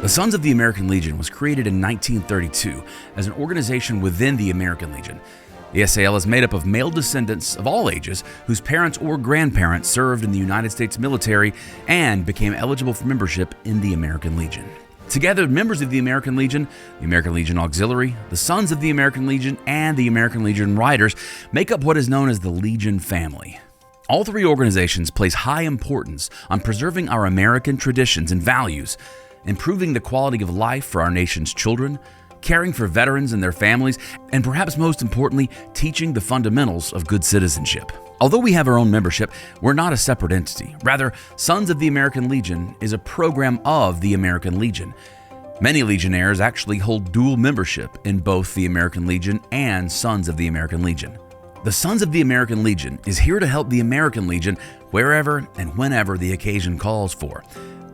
The Sons of the American Legion was created in 1932 as an organization within the American Legion. The SAL is made up of male descendants of all ages whose parents or grandparents served in the United States military and became eligible for membership in the American Legion. Together, members of the American Legion Auxiliary, the Sons of the American Legion, and the American Legion Riders make up what is known as the Legion family. All three organizations place high importance on preserving our American traditions and values, improving the quality of life for our nation's children, caring for veterans and their families, and perhaps most importantly, teaching the fundamentals of good citizenship. Although we have our own membership, we're not a separate entity. Rather, Sons of the American Legion is a program of the American Legion. Many Legionnaires actually hold dual membership in both the American Legion and Sons of the American Legion. The Sons of the American Legion is here to help the American Legion wherever and whenever the occasion calls for.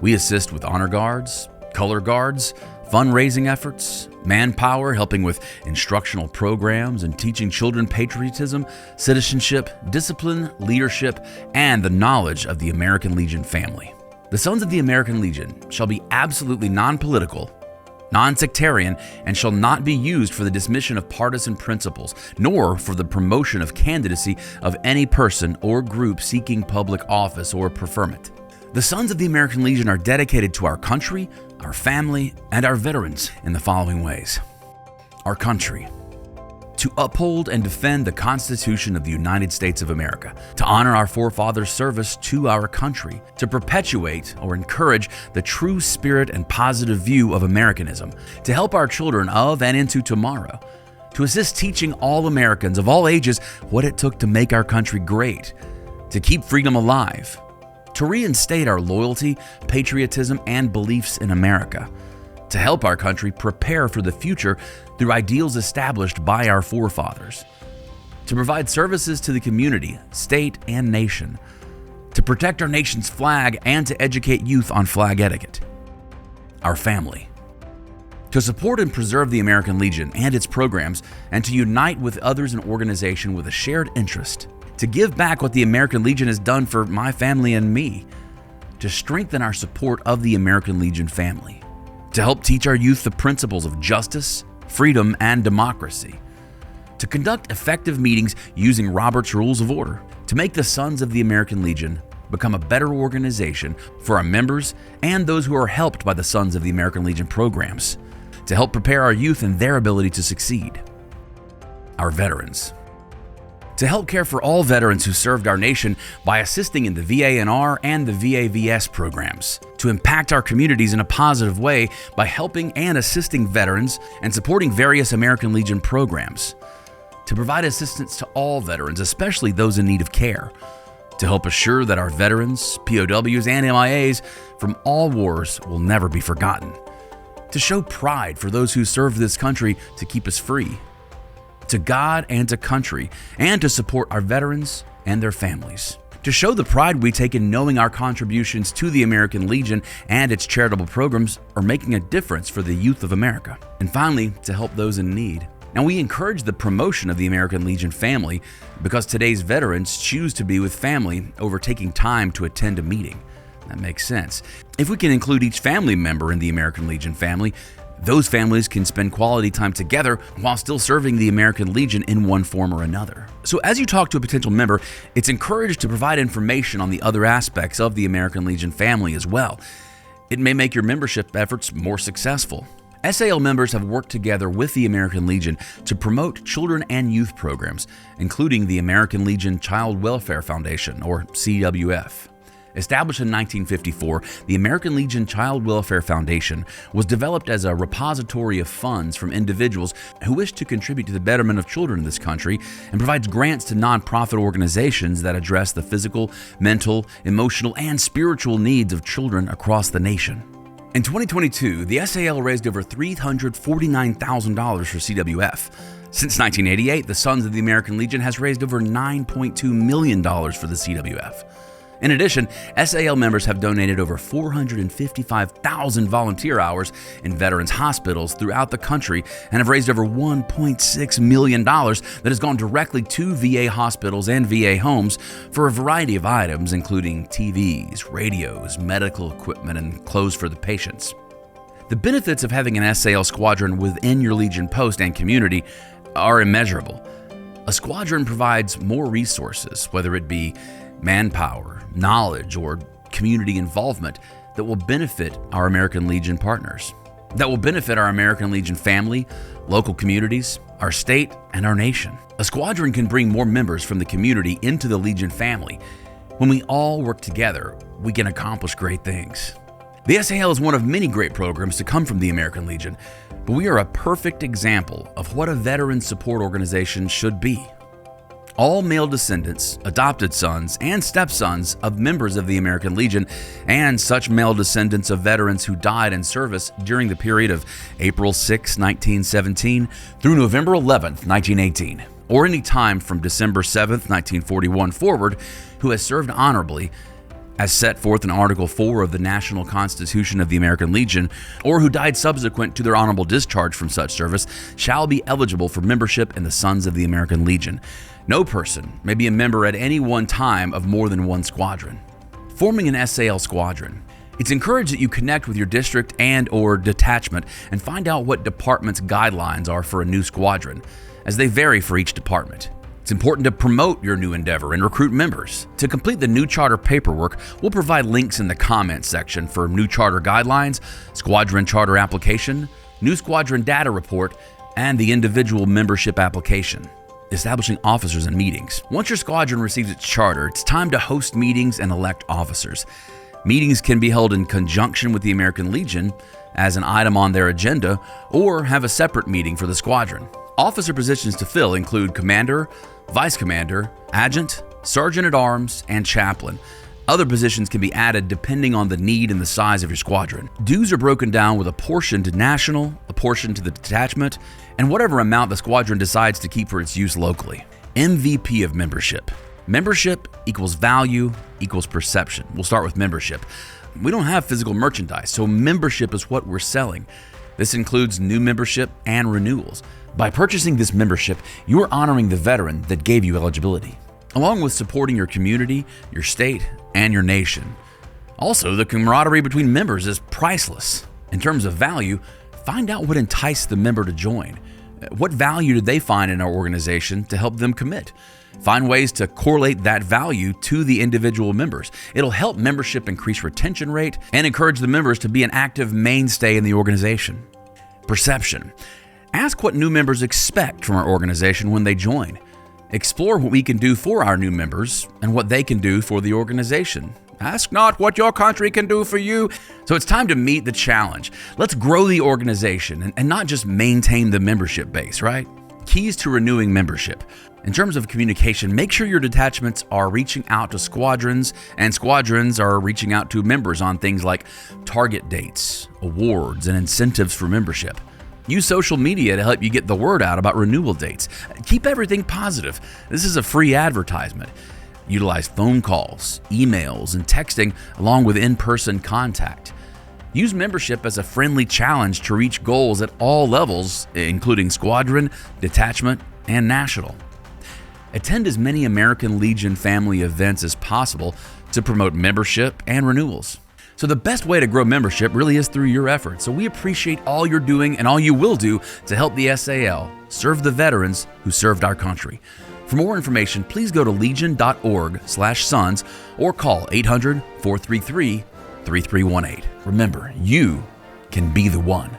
We assist with honor guards, color guards, fundraising efforts, manpower, helping with instructional programs and teaching children patriotism, citizenship, discipline, leadership, and the knowledge of the American Legion family. The Sons of the American Legion shall be absolutely non-political, non-sectarian, and shall not be used for the dismission of partisan principles, nor for the promotion of candidacy of any person or group seeking public office or preferment. The Sons of the American Legion are dedicated to our country, our family, and our veterans in the following ways. Our country. To uphold and defend the Constitution of the United States of America, to honor our forefathers' service to our country, to perpetuate or encourage the true spirit and positive view of Americanism, to help our children of and into tomorrow, to assist teaching all Americans of all ages what it took to make our country great, to keep freedom alive, to reinstate our loyalty, patriotism, and beliefs in America, to help our country prepare for the future through ideals established by our forefathers, to provide services to the community, state, and nation, to protect our nation's flag and to educate youth on flag etiquette. Our family. To support and preserve the American Legion and its programs, and to unite with others in organization with a shared interest. To give back what the American Legion has done for my family and me, to strengthen our support of the American Legion family, to help teach our youth the principles of justice, freedom, and democracy, to conduct effective meetings using Robert's Rules of Order, to make the Sons of the American Legion become a better organization for our members and those who are helped by the Sons of the American Legion programs, to help prepare our youth in their ability to succeed. Our veterans. To help care for all veterans who served our nation by assisting in the VA&R and the VAVS programs, to impact our communities in a positive way by helping and assisting veterans and supporting various American Legion programs, to provide assistance to all veterans, especially those in need of care, to help assure that our veterans, POWs, and MIAs from all wars will never be forgotten, to show pride for those who served this country to keep us free, to God and to country, and to support our veterans and their families. To show the pride we take in knowing our contributions to the American Legion and its charitable programs are making a difference for the youth of America. And finally, to help those in need. Now, we encourage the promotion of the American Legion family because today's veterans choose to be with family over taking time to attend a meeting. That makes sense. If we can include each family member in the American Legion family, those families can spend quality time together while still serving the American Legion in one form or another. So as you talk to a potential member, it's encouraged to provide information on the other aspects of the American Legion family as well. It may make your membership efforts more successful. SAL members have worked together with the American Legion to promote children and youth programs, including the American Legion Child Welfare Foundation, or CWF. Established in 1954, the American Legion Child Welfare Foundation was developed as a repository of funds from individuals who wish to contribute to the betterment of children in this country and provides grants to nonprofit organizations that address the physical, mental, emotional, and spiritual needs of children across the nation. In 2022, the SAL raised over $349,000 for CWF. Since 1988, the Sons of the American Legion has raised over $9.2 million for the CWF. In addition, SAL members have donated over 455,000 volunteer hours in veterans' hospitals throughout the country and have raised over $1.6 million that has gone directly to VA hospitals and VA homes for a variety of items, including TVs, radios, medical equipment, and clothes for the patients. The benefits of having an SAL squadron within your Legion post and community are immeasurable. A squadron provides more resources, whether it be manpower, knowledge, or community involvement, that will benefit our American Legion partners, that will benefit our American Legion family, local communities, our state, and our nation. A squadron can bring more members from the community into the Legion family. When we all work together, we can accomplish great things. The SAL is one of many great programs to come from the American Legion, but we are a perfect example of what a veteran support organization should be. All male descendants, adopted sons, and stepsons of members of the American Legion, and such male descendants of veterans who died in service during the period of April 6, 1917 through November 11, 1918, or any time from December 7, 1941 forward, who has served honorably as set forth in Article 4 of the National Constitution of the American Legion, or who died subsequent to their honorable discharge from such service, shall be eligible for membership in the Sons of the American Legion. No person may be a member at any one time of more than one squadron. Forming an SAL squadron. It's encouraged that you connect with your district and/or detachment and find out what department's guidelines are for a new squadron, as they vary for each department. It's important to promote your new endeavor and recruit members. To complete the new charter paperwork, we'll provide links in the comments section for new charter guidelines, squadron charter application, new squadron data report, and the individual membership application. Establishing officers and meetings. Once your squadron receives its charter, it's time to host meetings and elect officers. Meetings can be held in conjunction with the American Legion as an item on their agenda, or have a separate meeting for the squadron. Officer positions to fill include commander, vice commander, adjutant, sergeant-at-arms, and chaplain. Other positions can be added depending on the need and the size of your squadron. Dues are broken down with a portion to national, a portion to the detachment, and whatever amount the squadron decides to keep for its use locally. MVP of membership. Membership equals value equals perception. We'll start with membership. We don't have physical merchandise, so membership is what we're selling. This includes new membership and renewals. By purchasing this membership, you are honoring the veteran that gave you eligibility, along with supporting your community, your state, and your nation. Also, the camaraderie between members is priceless. In terms of value, find out what enticed the member to join. What value did they find in our organization to help them commit? Find ways to correlate that value to the individual members. It'll help membership increase retention rate and encourage the members to be an active mainstay in the organization. Perception. Ask what new members expect from our organization when they join. Explore what we can do for our new members and what they can do for the organization. Ask not what your country can do for you. So it's time to meet the challenge. Let's grow the organization and not just maintain the membership base, right? Keys to renewing membership. In terms of communication, make sure your detachments are reaching out to squadrons, and squadrons are reaching out to members on things like target dates, awards, and incentives for membership. Use social media to help you get the word out about renewal dates. Keep everything positive. This is a free advertisement. Utilize phone calls, emails, and texting along with in-person contact. Use membership as a friendly challenge to reach goals at all levels, including squadron, detachment, and national. Attend as many American Legion family events as possible to promote membership and renewals. So the best way to grow membership really is through your efforts. So we appreciate all you're doing and all you will do to help the SAL serve the veterans who served our country. For more information, please go to legion.org/sons or call 800-433-3318. Remember, you can be the one.